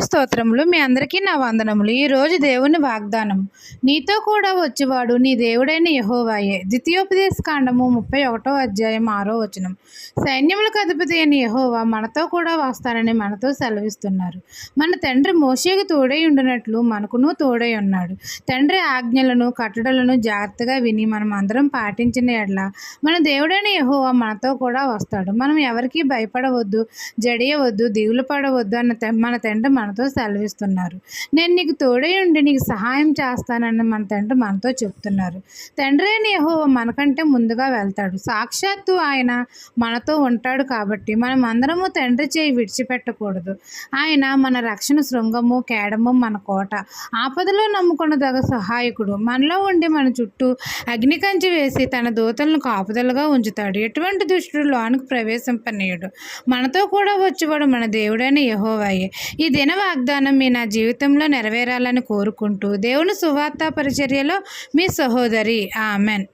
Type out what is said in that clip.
స్తోత్రములు. మీ అందరికీ నా వందనములు. ఈరోజు దేవుని వాగ్దానం, నీతో కూడా వచ్చేవాడు నీ దేవుడైన యెహోవాయే. ద్వితీయోపదేశ కాండము 31వ అధ్యాయం 6వ వచనం. సైన్యములకు అధిపతి అయిన యెహోవా మనతో కూడా వస్తానని మనతో సెలవిస్తున్నారు. మన తండ్రి మోషేకు తోడై ఉండినట్లు మనకును తోడై ఉన్నాడు. తండ్రి ఆజ్ఞలను కట్టడలను జాగ్రత్తగా విని మనం అందరం పాటించిన ఎడల మన దేవుడైన యెహోవా మనతో కూడా వస్తాడు. మనం ఎవరికీ భయపడవద్దు, జడియవద్దు, దిగులు పడవద్దు అన్న మన తండ్రి మనతో సెలవిస్తున్నారు. నేను నీకు తోడై ఉండి నీకు సహాయం చేస్తానని మన తండ్రి మనతో చెప్తున్నారు. తండ్రి అయిన యెహోవా మనకంటే ముందుగా వెళ్తాడు. సాక్షాత్తు ఆయన మనతో ఉంటాడు కాబట్టి మనం అందరము తండ్రి చేయి విడిచిపెట్టకూడదు. ఆయన మన రక్షణ శృంగము, కేడము, మన కోట, ఆపదలో నమ్ముకొనదగ సహాయకుడు. మనలో ఉండి మన చుట్టూ అగ్ని కంచె వేసి తన దూతలను కాపుదలుగా ఉంచుతాడు. ఎటువంటి దుష్టుడు లోనికి ప్రవేశింపనీయుడు. మనతో కూడా వచ్చేవాడు మన దేవుడైన యెహోవాయే. ఈ దిన వాగ్దానం నా జీవితంలో నెరవేరాలని కోరుకుంటూ దేవుని సువార్త పరిచర్యలో మీ సహోదరి. ఆమెన్.